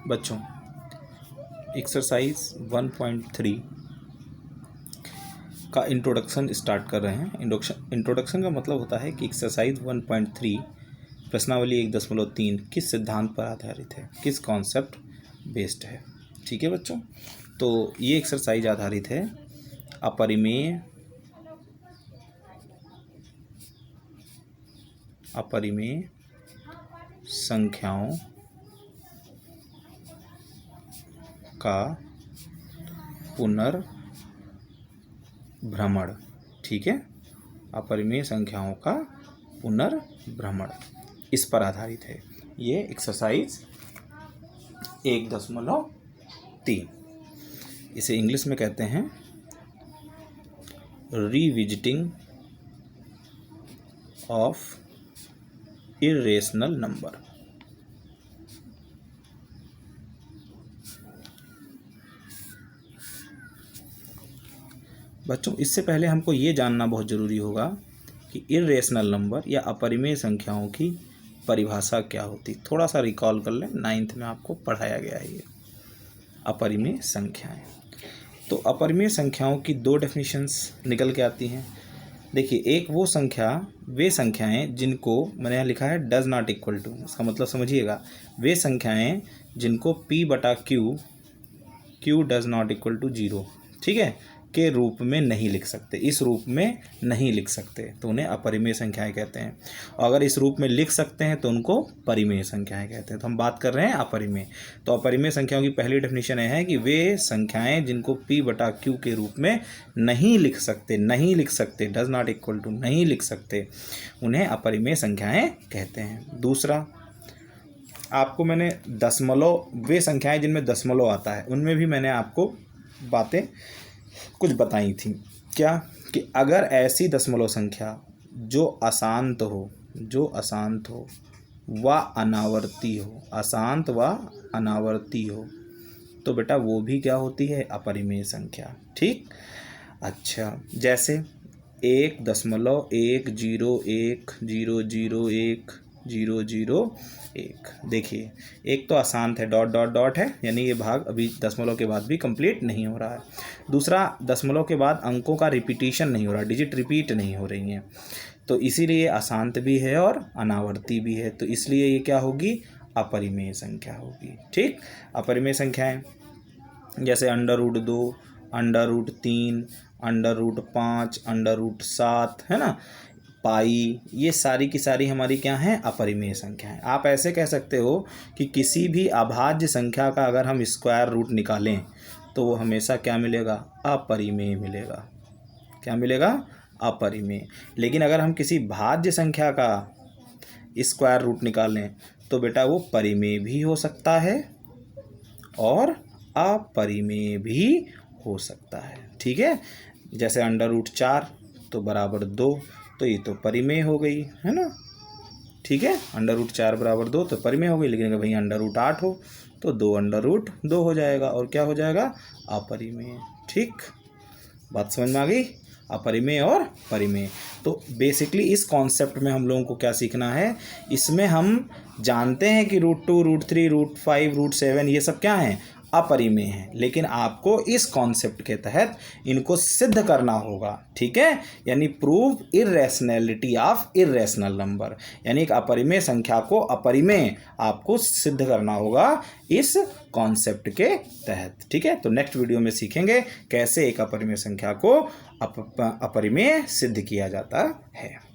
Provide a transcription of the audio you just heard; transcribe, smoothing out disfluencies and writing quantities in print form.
बच्चों एक्सरसाइज 1.3 का introduction start कर रहे हैं। इंट्रोडक्शन का मतलब होता है कि एक्सरसाइज 1.3 प्रश्नावली 1.3 किस सिद्धांत पर आधारित है, किस कॉन्सेप्ट बेस्ड है। ठीक है बच्चों, तो ये एक्सरसाइज आधारित है अपरिमेय संख्याओं का पुनर्भ्रमण। ठीक है, अपरिमेय संख्याओं का पुनर्भ्रमण इस पर आधारित है ये एक्सरसाइज 1.3। इसे इंग्लिश में कहते हैं रिविजिटिंग ऑफ इर्रेशनल नंबर। बच्चों इससे पहले हमको ये जानना बहुत ज़रूरी होगा कि इर्रेशनल नंबर या अपरिमेय संख्याओं की परिभाषा क्या होती। थोड़ा सा रिकॉल कर लें, 9th में आपको पढ़ाया गया है ये अपरिमेय संख्याएं। तो अपरिमेय संख्याओं की दो डेफिनेशंस निकल के आती हैं। देखिए, एक वे संख्याएं जिनको मैंने यहाँ लिखा है डज नॉट इक्वल टू, इसका मतलब समझिएगा, वे संख्याएं जिनको Q does not equal to 0, ठीक है, के रूप में नहीं लिख सकते, इस रूप में नहीं लिख सकते तो उन्हें अपरिमेय संख्याएं कहते हैं। और अगर इस रूप में लिख सकते हैं तो उनको परिमेय संख्याएं कहते हैं। तो हम बात कर रहे हैं अपरिमेय। तो अपरिमेय संख्याओं की पहली डेफिनेशन है कि वे संख्याएं जिनको P/Q के रूप में नहीं लिख सकते, डज नॉट इक्वल टू नहीं लिख सकते, उन्हें अपरिमेय संख्याएं कहते हैं। दूसरा, आपको मैंने दशमलव, वे संख्याएं जिनमें दशमलव आता है उनमें भी मैंने आपको बातें कुछ बताई थी। क्या कि अगर ऐसी दशमलव संख्या जो अशांत हो व अनावर्ती हो, तो बेटा वो भी क्या होती है, अपरिमेय संख्या। ठीक, अच्छा, जैसे 1.101001001। देखिए, एक तो अशांत है, डॉट है, यानी ये भाग अभी दशमलव के बाद भी कंप्लीट नहीं हो रहा है। दूसरा, दशमलव के बाद अंकों का रिपीटिशन नहीं हो रहा, डिजिट रिपीट नहीं हो रही हैं, तो इसीलिए अशांत भी है और अनावर्ती भी है, तो इसलिए ये क्या होगी, अपरिमेय संख्या होगी। ठीक, अपरिमेय संख्याएं जैसे √2, √3, √5, √7, है ना, पाई, ये सारी की सारी हमारी क्या हैं, अपरिमेय संख्याएं। आप ऐसे कह सकते हो कि किसी भी अभाज्य संख्या का अगर हम स्क्वायर रूट निकालें तो वो हमेशा क्या मिलेगा, अपरिमेय मिलेगा। क्या मिलेगा, अपरिमेय। लेकिन अगर हम किसी भाज्य संख्या का स्क्वायर रूट निकालें तो बेटा वो परिमेय भी हो सकता है और अपरिमेय भी हो सकता है। ठीक है, जैसे √4 तो बराबर 2, तो ये तो परिमेय हो गई, है ना। ठीक है, √4 बराबर 2 तो परिमेय हो गई। लेकिन अगर भाई √8 हो तो 2 हो जाएगा, और क्या हो जाएगा, अपरिमेय। ठीक, बात समझ में आ गई, अपरिमेय और परिमेय। तो बेसिकली इस कॉन्सेप्ट में हम लोगों को क्या सीखना है, इसमें हम जानते हैं कि √2, √3, √5, √7 ये सब क्या हैं, अपरिमेय हैं, लेकिन आपको इस कॉन्सेप्ट के तहत इनको सिद्ध करना होगा। ठीक है, यानी prove irrationality of irrational number, यानी एक अपरिमेय संख्या को अपरिमेय आपको सिद्ध करना होगा इस कॉन्सेप्ट के तहत। ठीक है, तो नेक्स्ट वीडियो में सीखेंगे कैसे एक अपरिमेय संख्या को अपरिमेय सिद्ध किया जाता है।